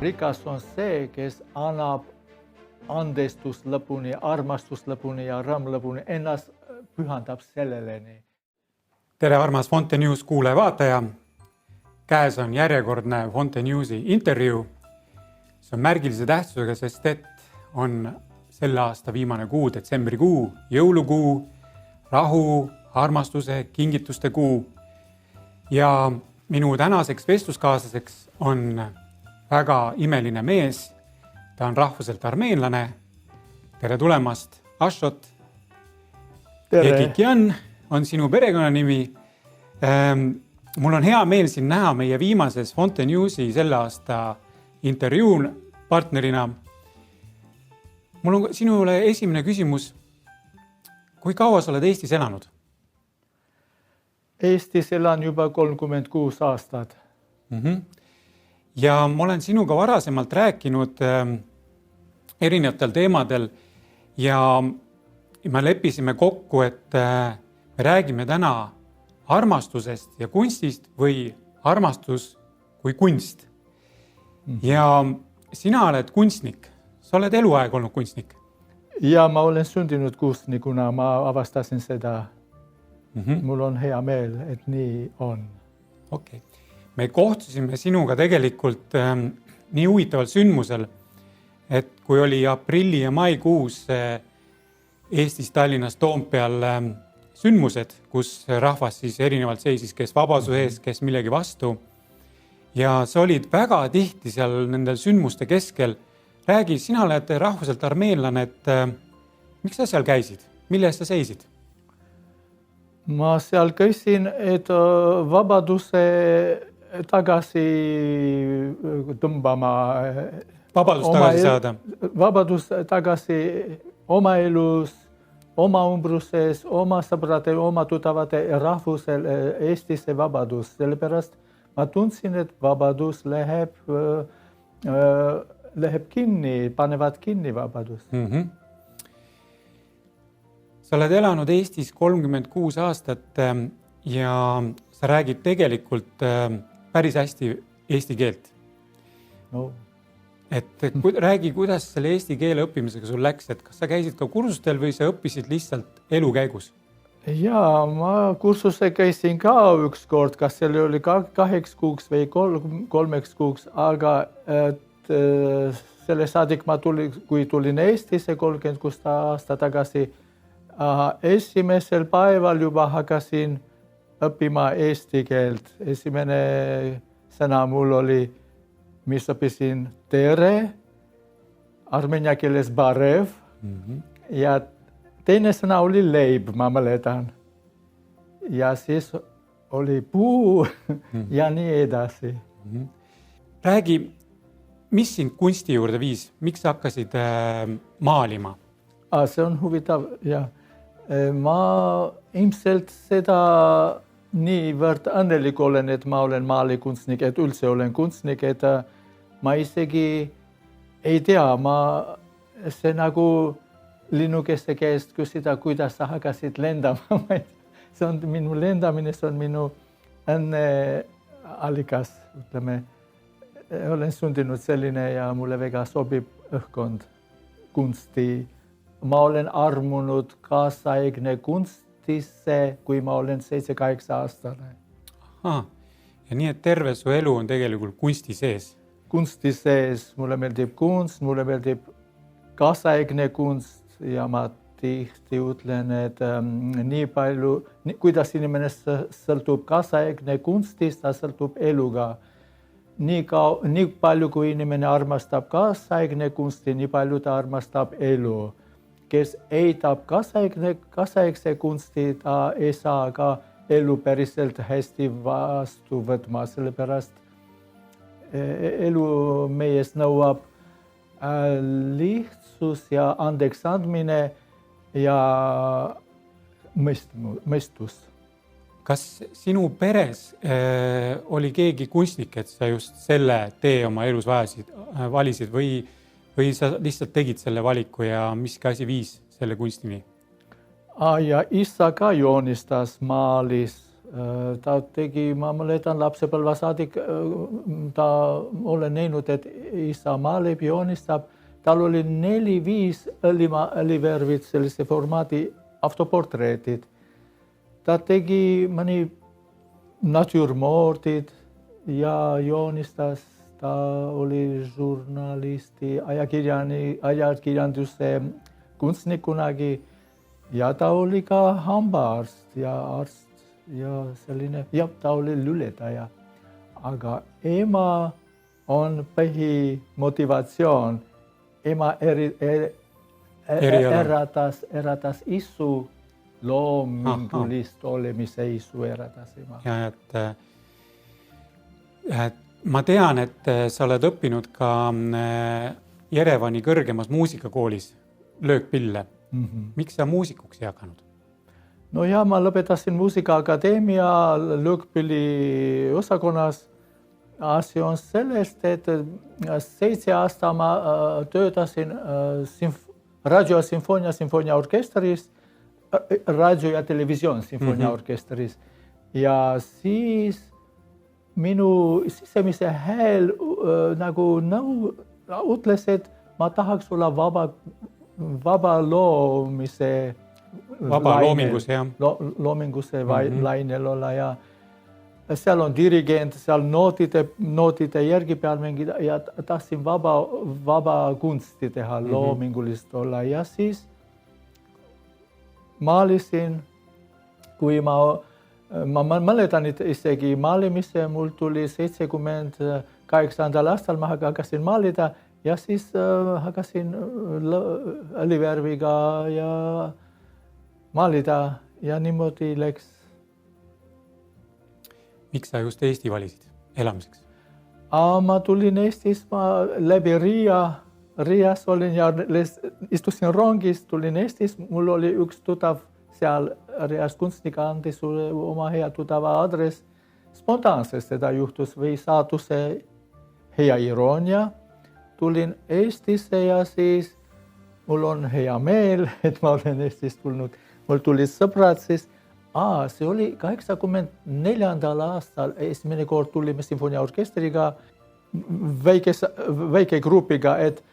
Rikas on see, kes annab andestus lõpuni, armastus lõpuni ja rõõm lõpuni, ennast pühendab sellele. Tere armas Fonte News kuulaja vaataja. Käes on järjekordne Fonte Newsi intervjuu. See on märgilise tähtsusega, sest et on selle aasta viimane kuu, detsembrikuu, jõulukuu, rahu, armastuse, kingituste kuu. Ja minu tänaseks vestluskaaslaseks on väga imeline mees. Ta on rahvuselt armeenlane. Tere tulemast, Ashot. Egikjan on sinu perekonnanimi. Mul on hea meel siin näha meie viimases Fonte Newsi selle aasta intervjuun partnerina. Mul on sinule esimene küsimus. Kui kaua sa oled Eestis elanud? Eestis elan juba 36 aastat. Ja ma olen sinuga varasemalt rääkinud erinevatel teemadel ja me leppisime kokku, et me räägime täna armastusest ja kunstist või armastus kui kunst. Ja sina oled kunstnik. Sa oled eluaeg olnud kunstnik. Ja ma olen sündinud kunstnikuna, ma avastasin seda. Mul on hea meel, et nii on. Okei. Me kohtusime sinuga tegelikult nii huvitaval sündmusel, et kui oli aprilli ja maikuus Eestis Tallinnas Toompeal sündmused, kus rahvas siis erinevalt seisis, kes vabaduse ees, kes millegi vastu. Ja sa olid väga tihti seal nendel sündmuste keskel. Räägi, sina oled rahvuselt armeenlane, et miks sa seal käisid? Mille eest sa seisid? Ma seal käisin, et vabaduse tagasi tõmbama. Vabadus tagasi saada. Vabadus tagasi oma elus, oma umbruses, oma sõbrade, oma tutavate rahvusel Eestisse vabadus. Sellepärast ma tundsin, et vabadus läheb kinni, panevad kinni vabadus. Sa oled elanud Eestis 36 aastat ja sa räägid tegelikult päris hästi eesti keelt. No. Et räägi, kuidas selle eesti keele õppimisega sul läks, et kas sa käisid ka kursustel või sa õppisid lihtsalt elu käigus? Ja, ma kursuse käisin ka üks kord, kas selle oli 2 kuuks või 3 kuuks, aga selle saadik ma kui tulin Eestisse 36 aasta tagasi, esimesel päeval juba hakasin õppima eesti keelt. Esimene sõna mul oli, mis õppisin tere, armeenia keeles barev ja teine sõna oli leib, ma mäletan. Ja siis oli puu ja nii edasi. Räägi, mis sind kunsti juurde viis? Miks sa hakkasid maalima? See on huvitav, ja. Ma ilmselt seda niivõrd õnnelik olen, et ma olen maalikunstnik, et üldse olen kunstnik, et ma isegi ei tea, see nagu linnukeste käest küsida, kuidas sa hakkasid lendama. See on minu lendamine, see on minu õnneallikas, ütleme. Olen sündinud selline ja mulle väga sobib õhkkond kunsti. Ma olen armunud kaasaegne kunstisse, kui ma olen 7-8 aastane. Ja nii, et terve su elu on tegelikult kunsti sees? Kunsti sees. Mulle meeldib kunst, mulle meeldib kaasaegne kunst ja ma tihti ütlen, et nii palju, kuidas inimene sõltub kaasaegne kunstist, ta sõltub eluga. Nii palju, kui inimene armastab kaasaegne kunsti, nii palju ta armastab elu. Kes eitab kaasaegse kunsti, ta ei saa ka elu päriselt hästi vastu võtma, sellepärast elu mees nõuab lihtsus ja andeks andmine ja mõistus. Kas sinu peres oli keegi kunstnik, et sa just selle tee oma elus valisid või sa lihtsalt tegid selle valiku ja miski asi viis selle kunstini? Ja isa ka joonistas, maalis Ta tegi, ma mäletan lapsepõlvasaadik, ta olen näinud, et isa maalib, joonistab. Tal oli 4-5 õlivärvid sellise formaadi autoportreetid. Ta tegi mõni naturmoordid ja joonistas. Ta oli žurnalisti, ajakirjanduse kunstnik kunagi ja ta oli ka hambaarst ja arst ja selline, ja ta oli lületaja. Aga ema on põhimotivatsioon. Ema eratas isu, loomingulist olemise isu eratas ema. Ja et ma tean, et sa oled õppinud ka Jerevani kõrgemas muusikakoolis löökpille. Miks sa muusikuks ei hakanud? No ja ma lõpetasin muusikaakadeemia löökpilli osakonnas. Asi on sellest, et 7 aastat ma töötasin radio- ja sümfooniaorkestris, radio- ja televisioon sümfooniaorkestris. Ja siis minu sisemise hääl nagu ütles, et ma tahaks olla vaba loominguse lainel olla ja seal on dirigent, seal nootide järgi peal mängida ja tahtsin vaba kunsti teha, loomingulist olla ja siis maalisin, kui ma mäletan isegi maalimise, mul tuli 78. aastal, ma hakkasin maalida ja siis hakkasin õlivärviga ja maalida ja niimoodi läks. Miks sa just Eesti valisid elamiseks? Ma tulin Eestis, ma läbi Riias olin ja istusin rongis, tulin Eestis, mul oli üks tuttav seal Riias kunstnik andis sulle oma hea tuttava adress. Spontaanselt seda juhtus või saatuse hea iroonia. Tulin Eestisse ja siis mul on hea meel, et ma olen Eestist tulnud. Mul tuli sõbrad siis. See oli 84. aastal, esimene kord tulime sümfooniaorkestriga, väike grupiga, et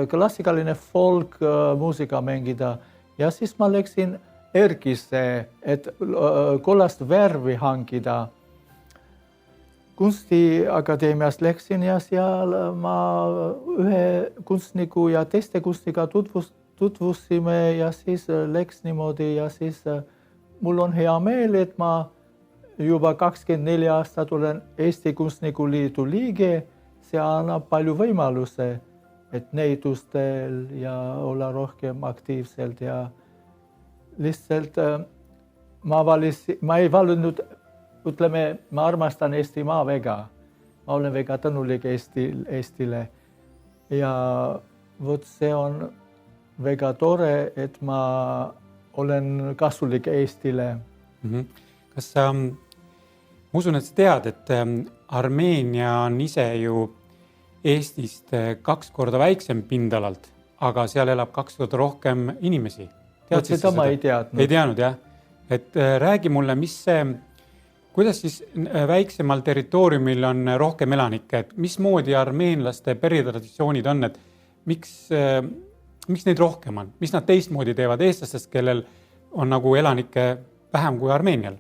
klassikaline folk muusika mängida. Ja siis ma läksin Erkisse, et kollast värvi hankida. Kunstiakadeemiast läksin ja seal ma ühe kunstniku ja teiste kunstniga tutvusime ja siis läks niimoodi ja siis mul on hea meel, et ma juba 24 aastat olen Eesti Kunstniku Liidu liige. See annab palju võimaluse, et näitustel ja olla rohkem aktiivselt ja lihtsalt ma ei valinud, ütleme, ma armastan Eestimaa väga. Ma olen väga tänulik Eestile ja vot see on väga tore, et ma olen kasulik Eestile. Kas sa, ma usun, et sa tead, et Armeenia on ise ju Eestist 2 korda väiksem pindalalt, aga seal elab 2 korda rohkem inimesi. Seda ma ei teadnud. Ei teadnud, jah. Et räägi mulle, kuidas siis väiksemal territooriumil on rohkem elanikke, et mismoodi armeenlaste peritraditsioonid on, et miks neid rohkem on? Mis nad teistmoodi teevad eestlastest, kellel on nagu elanikke vähem kui Armeenial?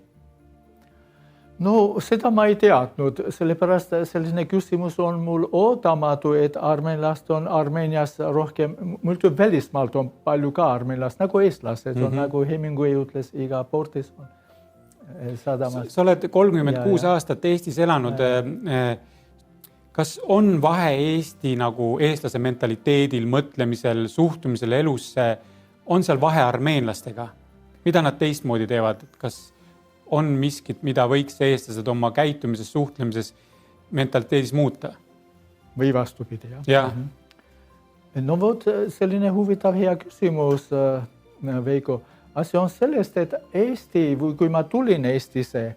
No seda ma ei teadnud, sellepärast selline küsimus on mul ootamatu, et armeenlast on Armeenias rohkem, muidu välismaalt on palju ka armeenlast, nagu eestlased on, nagu Hemingway ütles, iga portis on sadamas. Sa oled 36 aastat Eestis elanud. Kas on vahe Eesti nagu eestlase mentaliteedil, mõtlemisel, suhtumisel elusse? On seal vahe armeenlastega? Mida nad teistmoodi teevad? Kas on miskit, mida võiks eestlased oma käitumises, suhtlemises, mentaliteedis muuta? Või vastupidi, jah. Ja. No vot, selline huvitav hea küsimus, Veiko. Asi on sellest, et Eesti, kui ma tulin Eestisse,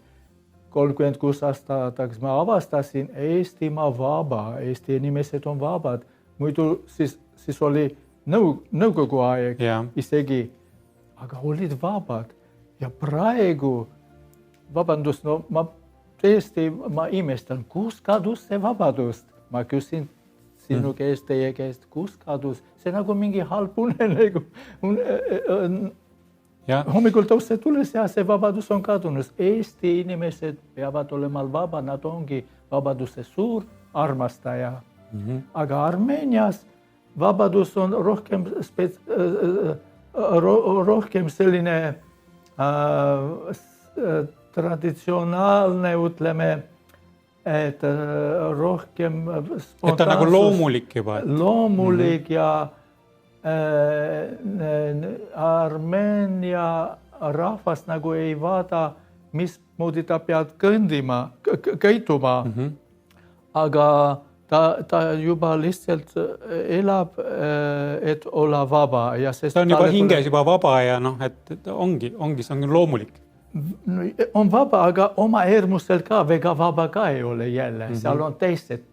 36 aastat tagasi ma avastasin, Eestimaa vaba, Eesti inimesed on vabad. Muidu siis oli nõukogu aeg isegi, aga olid vabad. Ja praegu vabandust, no ma imestan, kus kadus see vabadust. Ma küsin sinu käest, teie käest, kus kadus. See nagu mingi halb unenägu. Hommikul tõused üles ja see vabadus on kadunud. Eesti inimesed peavad olema vaba, nad ongi vabaduse suur armastaja. Aga Armeenias vabadus on rohkem selline traditsionaalne, ütleme, et rohkem spontaansus. Et on nagu loomulik juba. Loomulik ja Armeenia rahvas nagu ei vaada, mismoodi ta peab käituma. Aga ta juba lihtsalt elab, et olla vaba. Ja ta on juba hinges juba vaba ja et ongi, see on loomulik. On vaba, aga oma ermusel ka väga vaba ka ei ole jälle. Seal on teised,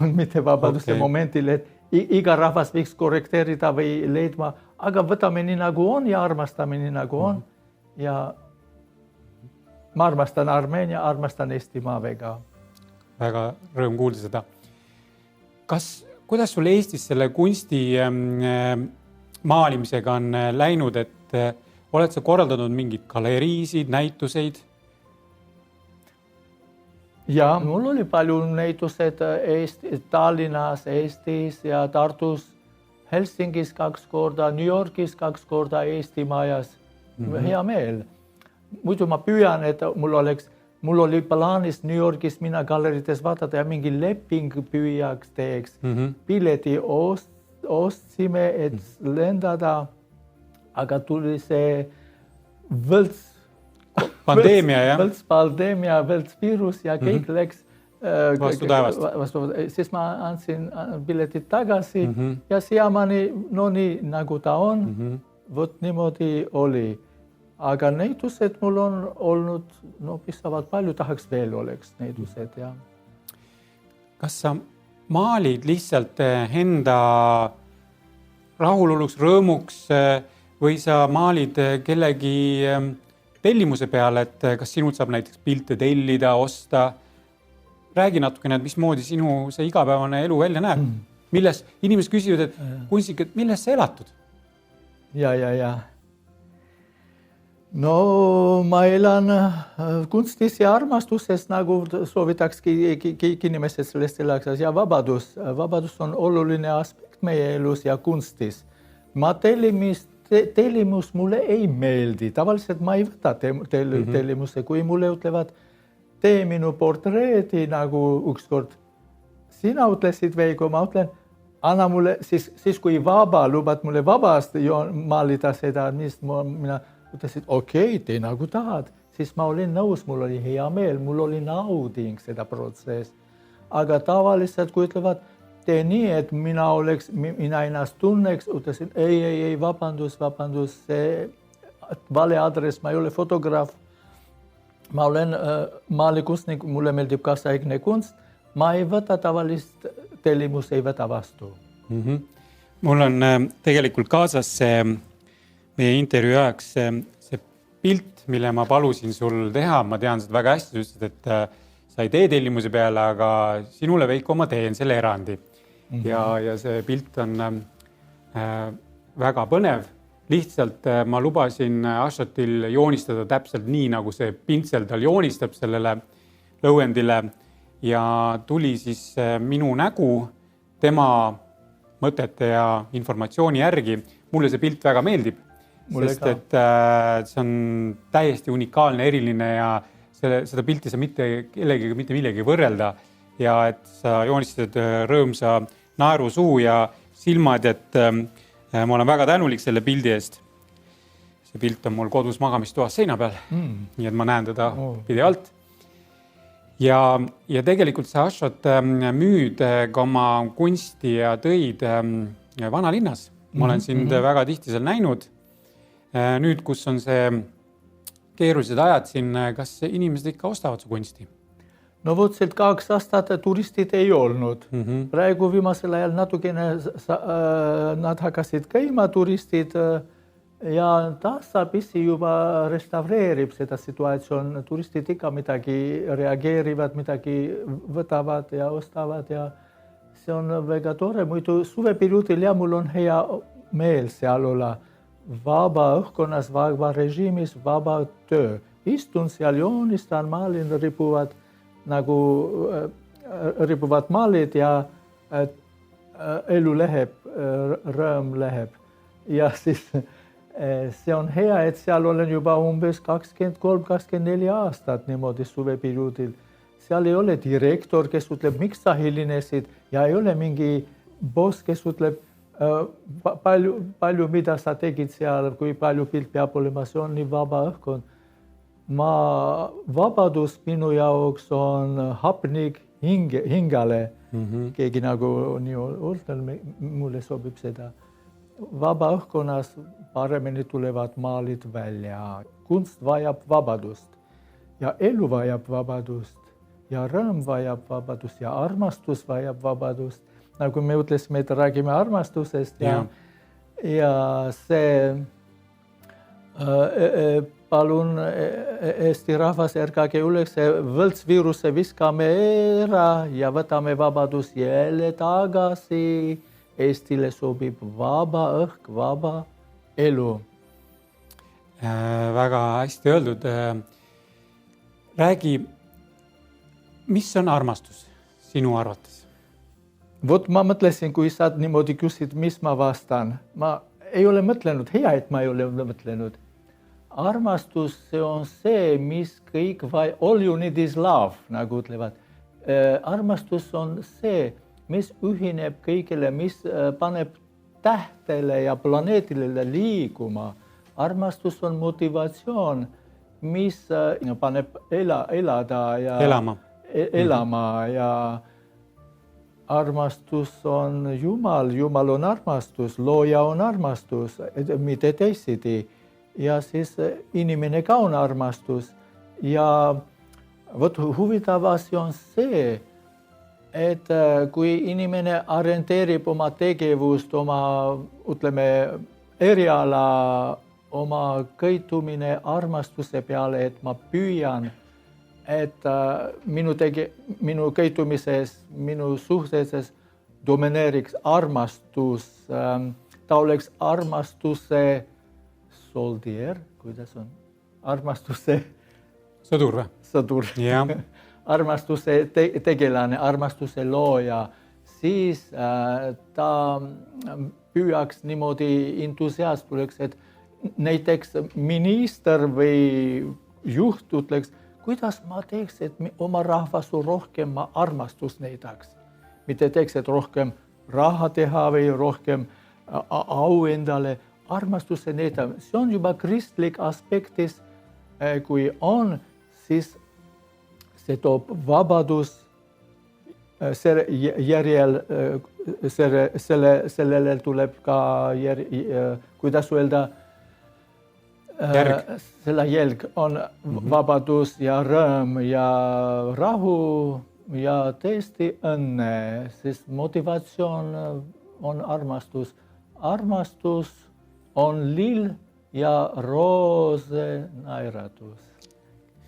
mitte vabaduse momentil, et iga rahvas võiks korrekteerida või leidma, aga võtame nii nagu on ja armastame nii nagu on. Ja ma armastan Armeenia, armastan Eestimaa väga. Väga rõõm kuulda seda. Kuidas sul Eestis selle kunsti maalimisega on läinud, et oled sa korraldanud mingid galeriisid, näituseid? Ja, mul oli palju näitused Tallinnas, Eestis ja Tartus, Helsingis 2 korda, New Yorkis 2 korda, Eesti majas. Hea meel. Muidu ma püüan, et mul oli plaanis New Yorkis minna galerites vaadata ja mingi leping püüjaks teeks. Pileti ostsime, et lendada, aga tuli see võlts pandeemia, pandeemia, võlts viirus ja kõik läks vastu taevast. Siis ma andsin piletid tagasi ja siiamaani nii nagu ta on, vot niimoodi oli. Aga näitused mul on olnud piisavalt palju, tahaks veel oleks näitused. Ja. Kas sa maalid lihtsalt enda rahuloluks, rõõmuks või sa maalid kellegi tellimuse peale, et kas sinult saab näiteks pilte tellida, osta? Räägi natukene, et mismoodi sinu see igapäevane elu välja näeb. Milles inimesed küsivad, et kunstnik, milles sa elatud? Ja. No ma elan kunstis ja armastuses, nagu soovitaks kõik inimesed sellest elaks. Ja vabadus on oluline aspekt meie elus ja kunstis. Ma tellimus mulle ei meeldi. Tavaliselt ma ei võta tellimuse, kui mulle ütlevad, tee minu portreedi nagu ükskord. Sina ütlesid Veiko, ma ütlen, anna mulle, siis kui vaba, lubad mulle vabast maalida seda, mis mina ütlesin, okei, tee nagu tahad. Siis ma olin nõus, mul oli hea meel, mul oli nauding seda protsess. Aga tavaliselt, kui ütlevad, tee nii, et mina ennast tunneks, ütlesin, ei, vabandus, see vale adress, ma ei ole fotograaf, ma olen maalikunstnik, mulle meeldib kaasaegne kunst, ma ei võta tavalist tellimus, ei võta vastu. Mul on tegelikult kaasas meie intervjuu ajaks see pilt, mille ma palusin sul teha, ma tean seda väga hästi, sa ütlesid, et sa ei tee tellimuse peale, aga sinule, Veiko, ma teen selle erandi. Ja see pilt on väga põnev. Lihtsalt ma lubasin Ashotil joonistada täpselt nii, nagu see pintsel tal joonistab sellele lõuendile ja tuli siis minu nägu tema mõtete ja informatsiooni järgi. Mulle see pilt väga meeldib, sest et see on täiesti unikaalne, eriline ja seda pilti sa mitte millegi võrrelda ja et sa joonistad rõõmsa naeru suu ja silmad, et ma olen väga tänulik selle pildi eest. See pilt on mul kodus magamistoas seina peal, nii et ma näen teda pidevalt. Ja tegelikult sa Ashot müüd ka oma kunsti ja tõid vanalinnas. Ma olen sind väga tihti seal näinud. Nüüd, kus on see keerulised ajad siin, kas inimesed ikka ostavad su kunsti? No võtselt 2 aastat turistid ei olnud. Praegu viimasel ajal natukene nad hakkasid käima turistid, Ja tasapisi juba restaureerib seda situatsioon, turistid ikka midagi reageerivad, midagi võtavad ja ostavad ja see on väga tore, muidu suveperioodil ja mul on hea meel seal olla. Vaba õhkkonnas, vaba režiimis, vaba töö. Istun seal, joonistan, maalin, ripuvad maalid ja elu läheb, rõõm läheb. Ja siis see on hea, et seal olen juba umbes 23-24 aastat niimoodi suveperioodil. Seal ei ole direktor, kes ütleb, miks sa hilinesid ja ei ole mingi boss, kes ütleb palju mida sa tegid seal, kui palju pilt peab olema, see on nii vaba õhkkond. Vabadus minu jaoks on hapnik hingale. Keegi nagu nii olnud, mulle sobib seda. Vaba õhkkonnas paremini tulevad maalid välja. Kunst vajab vabadust ja elu vajab vabadust ja rõõm vajab vabadust ja armastus vajab vabadust. Nagu me ütlesime, et räägime armastusest ja see palun Eesti rahvas ärgake üles, võltsviiruse viskame ära ja võtame vabadus jälle tagasi. Eestile sobib vaba õhk, vaba elu. Väga hästi öeldud. Räägi, mis on armastus sinu arvates? Vot ma mõtlesin, kui sa niimoodi küsid, mis ma vastan. Ma ei ole mõtlenud, hea, et ma ei ole mõtlenud. Armastus see on see, mis kõik all you need is love, nagu ütlevad. Armastus on see, mis ühineb kõigile, mis paneb tähtele ja planeetile liikuma. Armastus on motivatsioon, mis paneb elada ja elama ja armastus on Jumal, Jumal on armastus, looja on armastus, mitte teisiti. Ja siis inimene ka on armastus. Ja vot huvitav asi on see, et kui inimene orienteerib oma tegevust, oma, ütleme, eriala, oma käitumine armastuse peale, et ma püüan, et minu käitumises, minu suhteses domineeriks armastus, ta oleks armastuse soldier, kuidas on? Armastuse sõdur või? Sõdur. Armastuse tegelane, armastuse looja, siis ta püüaks niimoodi entusiastuleks, et näiteks minister või juht ütleks, kuidas ma teeks, et oma rahvas rohkem armastus näitaks. Mitte teeks, et rohkem raha teha või rohkem au endale, armastuse näitab. See on juba kristlik aspektis, kui on, siis see toob vabadus, sellele tuleb ka, kuidas öelda, selle jälg on vabadus ja rõõm ja rahu ja tõesti õnne, sest motivatsioon on armastus. Armastus on lill ja roose naeratus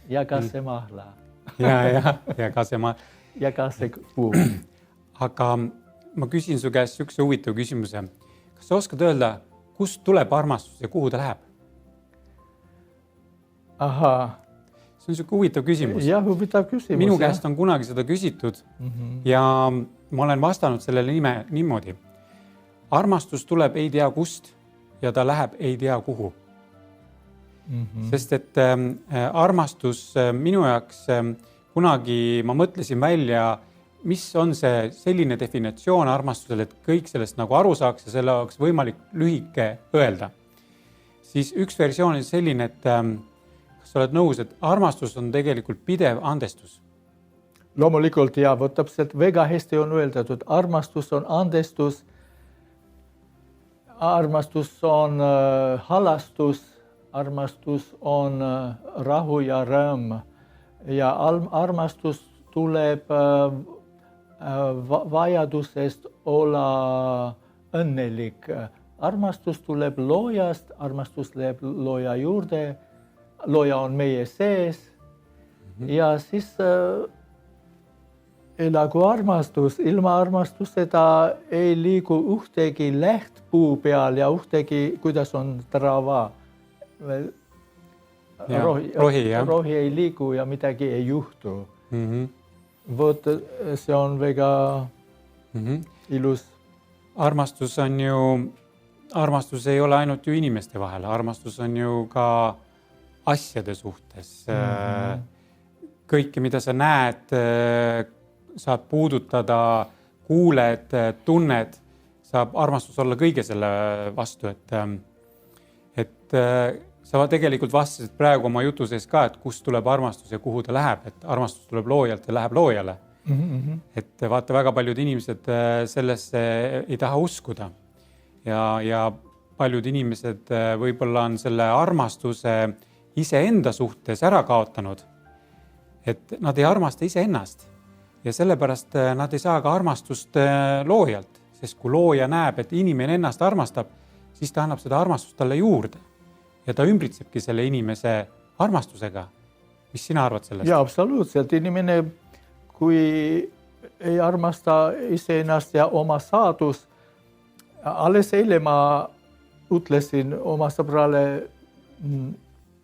ja ka see mahla. ja ka see mahla. Ja ka see puu. Aga ma küsin su käest üks huvitav küsimuse. Kas sa oskad öelda, kust tuleb armastus ja kuhu ta läheb? Aha. See on selline huvitav küsimus. Ja, huvitav küsimus. Minu käest on kunagi seda küsitud ja ma olen vastanud sellele niimoodi. Armastus tuleb ei tea kust ja ta läheb ei tea kuhu. Sest et armastus minu jaoks kunagi ma mõtlesin välja, mis on see selline definitsioon armastusel, et kõik sellest nagu aru saaks ja selle oleks võimalik lühike öelda. Siis üks versioon on selline, et kas sa oled nõus, et armastus on tegelikult pidev andestus? Loomulikult ja täpselt väga hästi on öeldud, armastus on andestus, armastus on halastus, armastus on rahu ja rõõm ja armastus tuleb vajadusest olla õnnelik, armastus tuleb loojast, armastus läheb looja juurde, looja on meie sees ja siis elagu armastus. Ilma armastuseta ei liigu ühtegi lehtpuu peal ja ühtegi, kuidas on trava. Rohi ei liigu ja midagi ei juhtu. Vot see on väga ilus. Armastus ei ole ainult ju inimeste vahel, armastus on ju ka asjade suhtes. Kõike, mida sa näed, saad puudutada, kuuled, tunned, saab armastus olla kõige selle vastu, et sa tegelikult vastasid praegu oma jutu sees ka, et kust tuleb armastus ja kuhu ta läheb, et armastus tuleb loojalt ja läheb loojale. Et vaata, väga paljud inimesed sellesse ei taha uskuda ja paljud inimesed võib-olla on selle armastuse iseenda suhtes ära kaotanud, et nad ei armasta iseennast ja sellepärast nad ei saa ka armastust loojalt, sest kui looja näeb, et inimene ennast armastab, siis ta annab seda armastust talle juurde ja ta ümbritsebki selle inimese armastusega. Mis sina arvad sellest? Ja, absoluutselt. Inimene, kui ei armasta iseennast ja oma saadus, alles eile ma ütlesin oma sõbrale,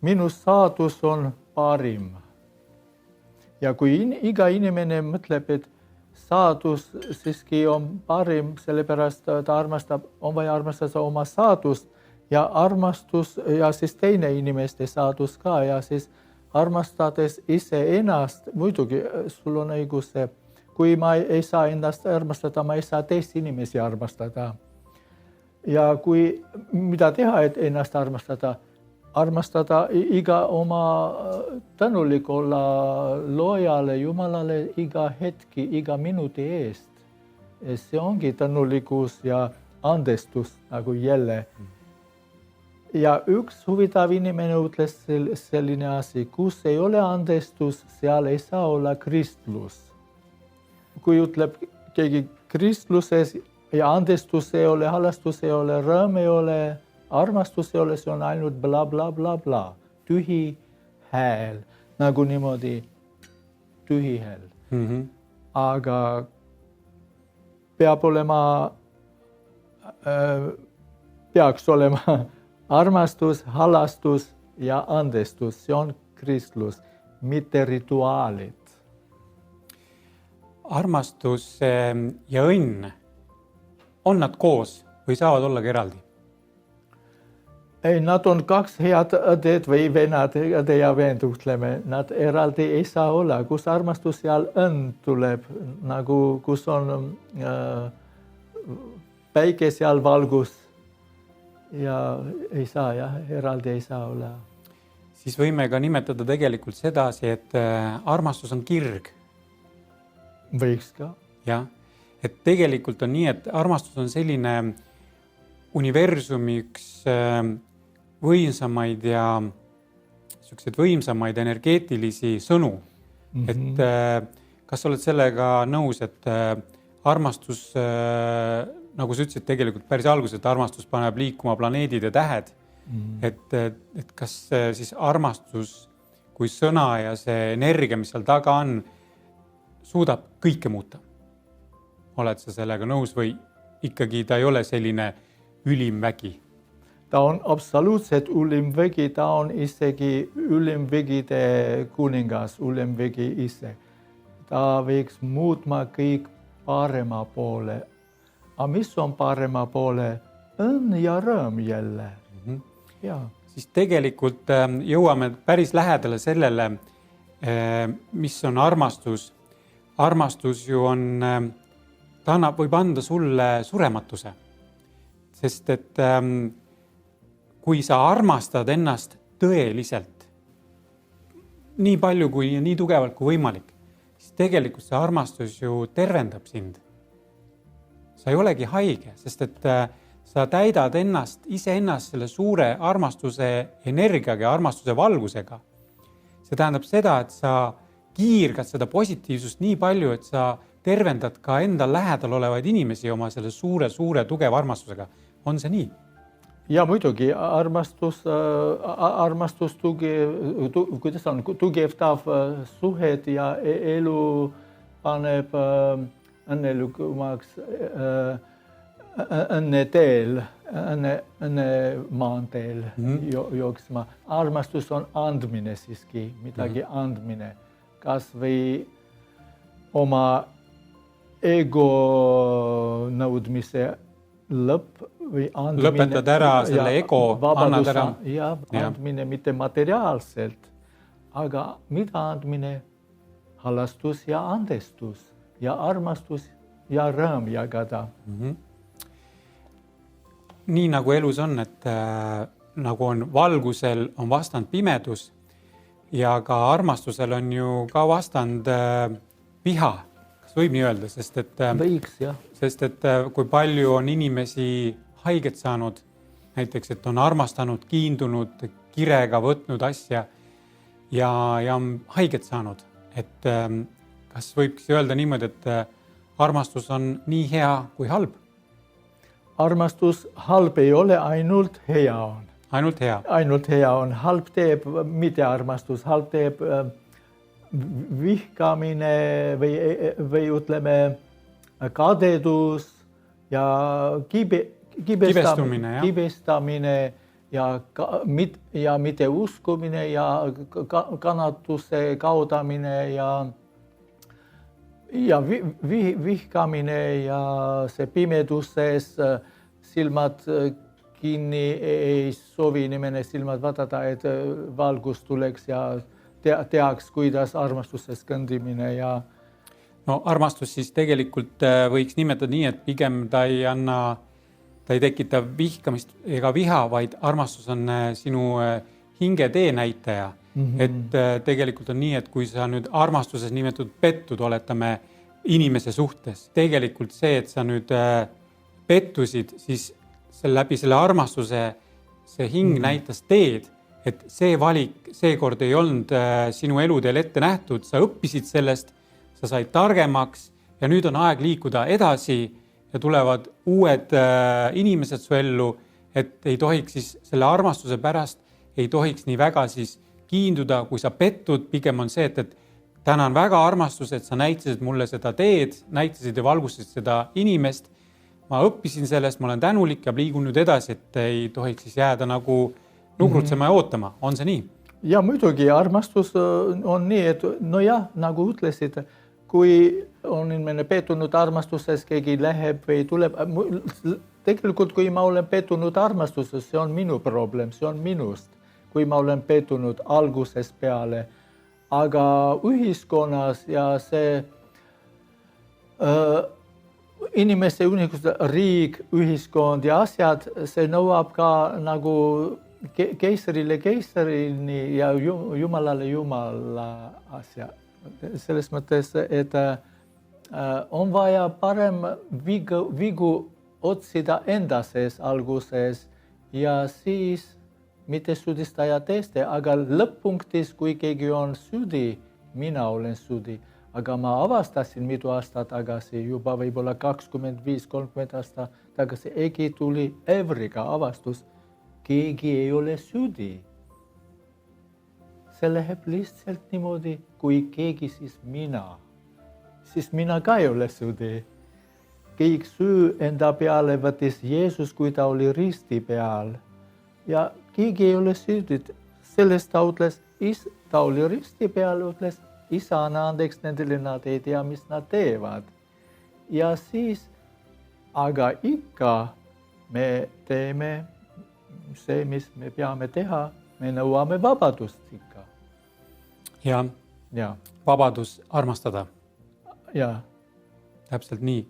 minu saadus on parim. Ja kui iga inimene mõtleb, et saadus siiski on parim, sellepärast ta armastab, on vaja armastada oma saadust ja armastus ja siis teine inimeste saadus ka ja siis armastades iseennast, muidugi sul on õigus, kui ma ei saa ennast armastada, ma ei saa teist inimesi armastada. Ja kui mida teha, et ennast armastada iga oma tänulik olla loojale, Jumalale iga hetki, iga minuti eest. See ongi tänulikkus ja andestus nagu jälle. Ja üks huvitav inimene ütles selline asi, kus ei ole andestus, seal ei saa olla kristlus. Kui ütleb keegi kristluses ja andestus ei ole, halastus ei ole, rõõm ei ole, armastus ei ole, see on ainult bla bla bla bla, tühi hääl, nagu niimoodi tühi hääl. Aga peaks olema armastus, halastus ja andestus, see on kristlus, mitte rituaalid. Armastus ja õnn, on nad koos või saavad olla eraldi? Ei, nad on kaks head õded või venad, õde ja vend, ütleme. Nad eraldi ei saa olla, kus armastus seal õnn tuleb, nagu kus on päike seal valgus. Ja ei saa, jah, eraldi ei saa olla. Siis võime ka nimetada tegelikult sedasi, et armastus on kirg. Võiks ka. Jah, et tegelikult on nii, et armastus on selline universumi üks võimsamaid ja võimsamaid energeetilisi sõnu. Et kas oled sellega nõus, et armastus nagu sa ütlesid tegelikult päris alguses, et armastus paneb liikuma planeedid ja tähed. Et kas siis armastus kui sõna ja see energia, mis seal taga on, suudab kõike muuta? Oled sa sellega nõus või ikkagi ta ei ole selline ülimvägi? Ta on absoluutselt ülimvägi, ta on isegi ülimvägide kuningas, ülimvägi ise. Ta võiks muutma kõik parema poole. A mis on parema poole? Õnn ja rõõm jälle. Ja. Siis tegelikult jõuame päris lähedale sellele, mis on armastus. Armastus ju on, ta võib anda sulle surematuse. Sest et kui sa armastad ennast tõeliselt, nii palju kui ja nii tugevalt kui võimalik, siis tegelikult see armastus ju tervendab sind. Sa ei olegi haige, sest et sa täidad iseennast selle suure armastuse energiaga ja armastuse valgusega. See tähendab seda, et sa kiirgad seda positiivsust nii palju, et sa tervendad ka endal lähedal olevaid inimesi oma selle suure tugeva armastusega. on see nii? Ja muidugi armastus tugevdab suhet ja elu paneb õnnelikumaks õnne maanteel jooksma. Armastus on andmine siiski, midagi andmine. Kas või oma ego nõudmise lõpp või andmine. Lõpetad ära selle ego, annad ära. Ja andmine mitte materiaalselt, aga mida andmine? Halastus ja andestus ja armastus ja rõõm jagada. Nii nagu elus on, et nagu on valgusel on vastand pimedus ja ka armastusel on ju ka vastand viha. Kas võib nii öelda? Võiks, jah. Sest et kui palju on inimesi haiget saanud, näiteks, et on armastanud, kiindunud, kirega võtnud asja ja on haiget saanud. Et kas võiks öelda niimoodi, et armastus on nii hea kui halb? Armastus halb ei ole, ainult hea on. Ainult hea? Ainult hea on. Halb teeb mitte armastus, halb teeb vihkamine või ütleme kadedus ja kibestamine ja mitte uskumine ja kannatuse kaudamine ja vihkamine ja see pimeduses silmad kinni ei soovi inimene silmad vaadata, et valgus tuleks ja teaks, kuidas armastuses kõndimine ja no armastus siis tegelikult võiks nimetada nii, et pigem ta ei tekita vihkamist ega viha, vaid armastus on sinu hinge teenäitaja. Et tegelikult on nii, et kui sa nüüd armastuses nimetatud pettud oletame inimese suhtes, tegelikult see, et sa nüüd pettusid, siis läbi selle armastuse see hing näitas teed, et see valik seekord ei olnud sinu eluteel ette nähtud, sa õppisid sellest, sa said targemaks ja nüüd on aeg liikuda edasi ja tulevad uued inimesed su ellu, et ei tohiks siis selle armastuse pärast, ei tohiks nii väga siis kiinduda, kui sa pettud, pigem on see, et tänan väga armastus, et sa näitasid mulle seda teed, näitasid ja valgustasid seda inimest. Ma õppisin sellest, ma olen tänulik ja liigun nüüd edasi, et ei tohiks siis jääda nagu nugrutsema ja ootama. On see nii? Ja muidugi armastus on nii, et no jah, nagu ütlesid, kui on inimene pettunud armastuses, keegi läheb või tuleb. Tegelikult, kui ma olen pettunud armastuses, see on minu probleem, see on minust. Kui ma olen pettunud alguses peale, aga ühiskonnas ja see inimeste riik, ühiskond ja asjad, see nõuab ka nagu keisarile keisarini ja jumalale jumala asja. Selles mõttes, et on vaja parem vigu otsida enda sees alguses ja siis mitte süüdistaja teiste, aga lõpp-punktis, kui keegi on süüdi, mina olen süüdi. Aga ma avastasin mitu aastat tagasi, juba võib-olla 25-30 aastat tagasi, egi tuli Evriga avastus, keegi ei ole süüdi. See läheb lihtsalt niimoodi, kui keegi siis mina ka ei ole süüdi. Kõik süü enda peale võttis Jeesus, kui ta oli risti peal. Ja keegi ei ole süüdi. Sellest ta ütles, ta oli risti peal, ütles, isa anna andeks nendele, nad ei tea, mis nad teevad. Ja siis, aga ikka me teeme see, mis me peame teha, me nõuame vabadust ikka. Ja. Vabadus armastada. Ja. Täpselt nii.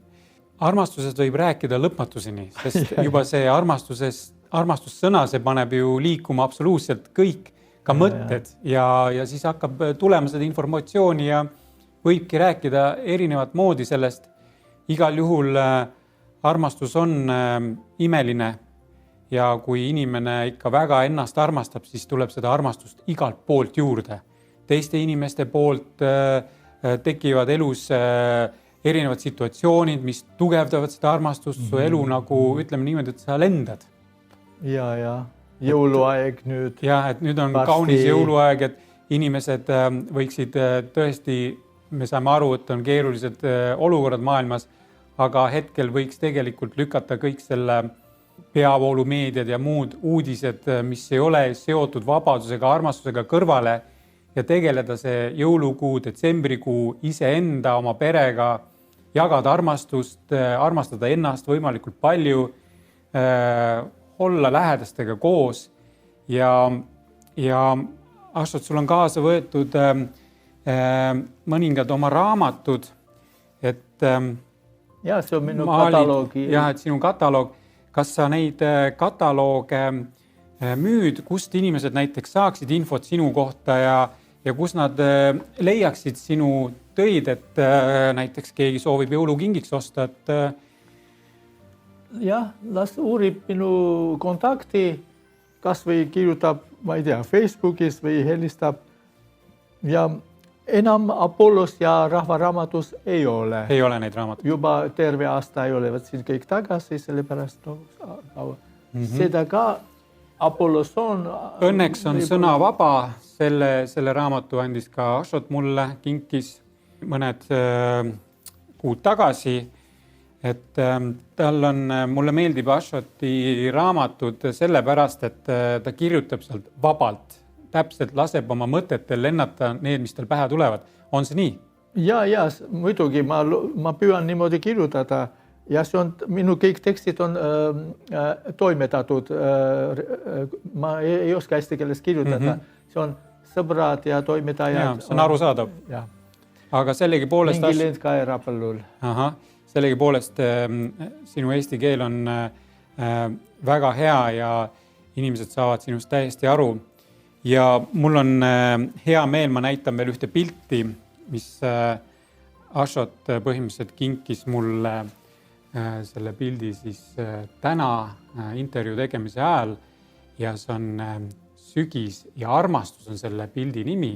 Armastusest võib rääkida lõpmatuseni, sest juba see armastussõna, see paneb ju liikuma absoluutselt kõik, ka mõtted ja siis hakkab tulema seda informatsiooni ja võibki rääkida erinevat moodi sellest. Igal juhul armastus on imeline ja kui inimene ikka väga ennast armastab, siis tuleb seda armastust igalt poolt juurde. Teiste inimeste poolt tekivad elus erinevad situatsioonid, mis tugevdavad seda armastust, su elu nagu ütleme niimoodi, et sa lendad. Ja, jõuluaeg nüüd. Ja, et nüüd on kaunis jõuluaeg, et inimesed võiksid tõesti, me saame aru, et on keerulised olukorrad maailmas, aga hetkel võiks tegelikult lükata kõik selle peavoolumeediad ja muud uudised, mis ei ole seotud vabadusega, armastusega kõrvale ja tegeleda see jõulukuu, detsembrikuu iseenda, oma perega, jagada armastust, armastada ennast võimalikult palju, olla lähedastega koos ja Ashot, sul on kaasa võetud mõningad oma raamatud, et ja, see on minu kataloogi. Ja, et sinu kataloog. Kas sa neid katalooge müüd, kust inimesed näiteks saaksid infot sinu kohta ja kus nad leiaksid sinu töid, et näiteks keegi soovib jõulukingiks osta, et jah, las uurib minu kontakti, kas või kirjutab, ma ei tea, Facebookis või helistab ja enam Apollos ja Rahvaraamatus ei ole. Ei ole neid raamatuid. Juba terve aasta ei ole, võt siin kõik tagasi, sellepärast seda ka Apollos on. Õnneks on sõna vaba, selle raamatu andis ka Ashot mulle, kinkis mõned kuud tagasi, et tal on, mulle meeldib Ashoti raamatud sellepärast, et ta kirjutab sealt vabalt. Täpselt laseb oma mõtetel lennata need, mis tal pähe tulevad. On see nii? Ja, muidugi ma püüan niimoodi kirjutada ja see on, minu kõik tekstit on toimetatud. Ma ei oska eesti keeles kirjutada. See on sõbrad ja toimetajad. See on arusaadav. Ja. Aga sellegi poolest... Mingi lend ka Rapellul. Sellegi poolest sinu eesti keel on väga hea ja inimesed saavad sinust täiesti aru. Ja mul on hea meel, ma näitan veel ühte pilti, mis Ashot põhimõtteliselt kinkis mulle selle pildi siis täna intervjuu tegemise ajal ja see on sügis ja armastus on selle pildi nimi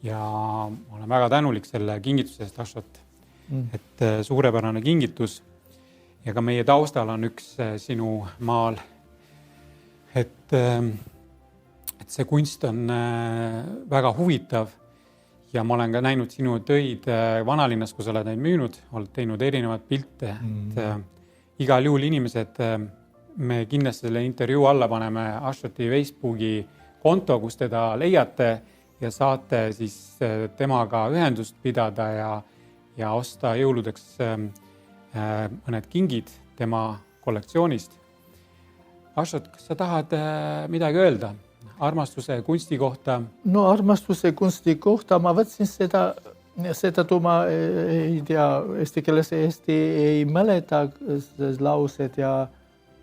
ja ma olen väga tänulik selle kingitusest, Ashot, et suurepärane kingitus ja ka meie taustal on üks sinu maal, et see kunst on väga huvitav ja ma olen ka näinud sinu töid vanalinnas, kui sa oled neid müünud, oled teinud erinevad pilte. Igal juhul inimesed, me kindlasti selle intervjuu alla paneme Ashoti Facebooki konto, kus teda leiate ja saate siis temaga ühendust pidada ja osta jõuludeks mõned kingid tema kollektsioonist. Ashot, kas sa tahad midagi öelda? Armastuse kunsti kohta? No armastuse kunsti kohta ma võtsin seda tuma, ei tea, eesti keeles ei mäleta laused ja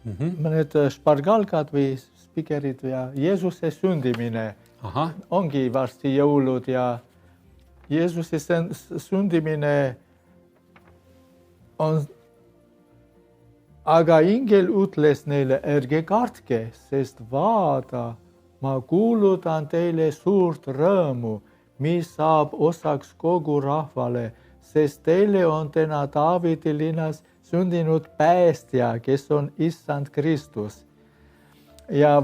mõned špargalkad või spikerid ja Jeesuse sündimine. Ongi varsti jõulud ja Jeesuse sündimine on, aga ingel ütles neile, ärge kartke, sest vaada, ma kuulutan teile suurt rõõmu, mis saab osaks kogu rahvale, sest teile on täna Taavidi linnas sündinud päästja, kes on Issand Kristus. Ja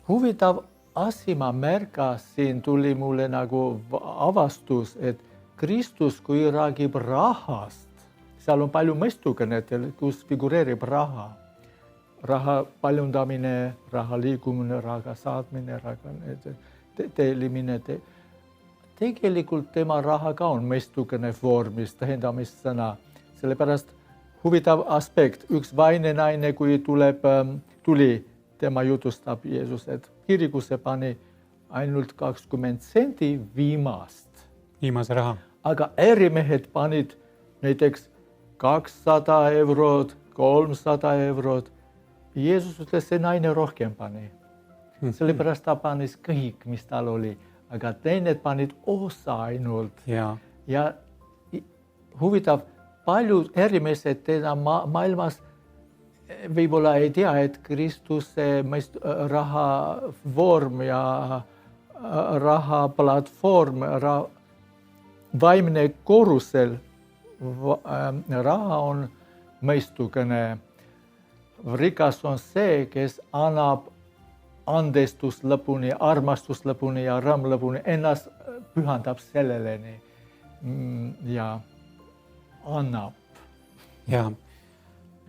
huvitav asi ma märkasin, tuli mulle nagu avastus, et Kristus, kui räägib rahast, seal on palju mõistukenetel, kus figureerib raha. Raha paljundamine, raha liikumine, raha saatmine, raha teelimine. Tegelikult tema raha ka on mõistukene vormis, tähendamissõna. Sellepärast huvitav aspekt. Üks vaine naine, kui tuli, tema jutustab Jeesus, et kirikusse pani ainult 20 senti viimast. Viimase raha. Aga ärimehed panid näiteks 200 eurot, 300 eurot. Jeesus ütles, see naine rohkem pani. Sellepärast ta panis kõik, mis tal oli. Aga teine panid osa ainult. Ja huvitav, paljud ärimehed teda maailmas võib-olla ei tea, et Kristuse rahavorm ja rahaplatvorm, vaimne korrusel raha on mõistukene. Rikas on see, kes annab andestus lõpuni, armastus lõpuni ja rõõm lõpuni, ennast pühendab selleleni ja annab. Ja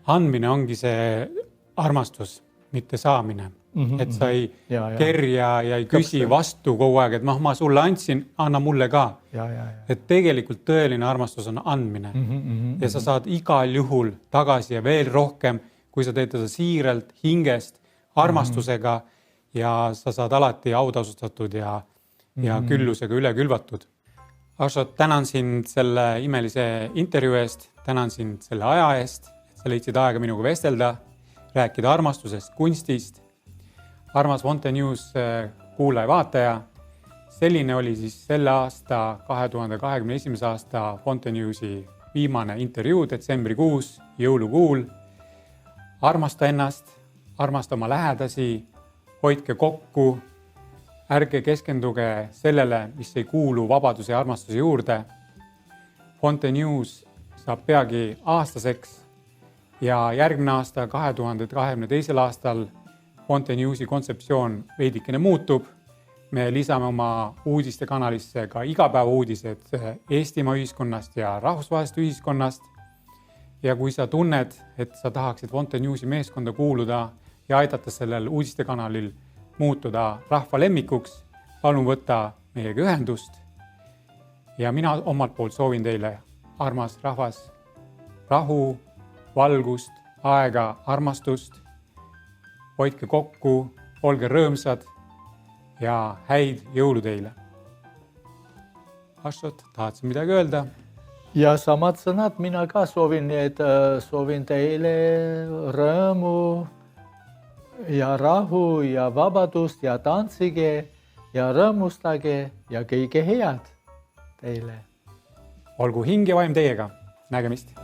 andmine ongi see armastus, mitte saamine. Et sa ei kerja ja ei küsi vastu kogu aeg, et ma sulle andsin, anna mulle ka. Et tegelikult tõeline armastus on andmine. Ja sa saad igal juhul tagasi ja veel rohkem, kui sa teed seda siiralt, hingest, armastusega ja sa saad alati autasustatud ja küllusega üle külvatud. Ašot, tänan sind selle imelise intervjuu eest, tänan sind selle aja eest, et sa leidsid aega minuga vestelda, rääkida armastusest, kunstist. Armas Fonte News kuulaja vaataja. Selline oli siis selle aasta 2021. aasta Fonte Newsi viimane intervjuu detsembrikuus, jõulukuul. Armasta ennast, armasta oma lähedasi, hoidke kokku, ärge keskenduge sellele, mis ei kuulu vabaduse ja armastuse juurde. Fonte News saab peagi aastaseks ja järgmine aasta 2022. aastal Fonte Newsi kontseptsioon veidikene muutub. Me lisame oma uudistekanalisse ka igapäevauudised Eestimaa ühiskonnast ja rahvusvahelisest ühiskonnast. Ja kui sa tunned, et sa tahaksid Fonte Newsi meeskonda kuuluda ja aidata sellel uudistekanalil muutuda rahva lemmikuks, palun võtta meiega ühendust. Ja mina omalt poolt soovin teile, armas rahvas, rahu, valgust, aega, armastust. Hoidke kokku, olge rõõmsad ja häid jõulu teile. Ašot, tahad sa midagi öelda? Ja samad sõnad mina ka soovin, et soovin teile rõõmu ja rahu ja vabadust ja tantsige ja rõõmustage ja kõige head teile. Olgu hing ja vaim teiega. Nägemist!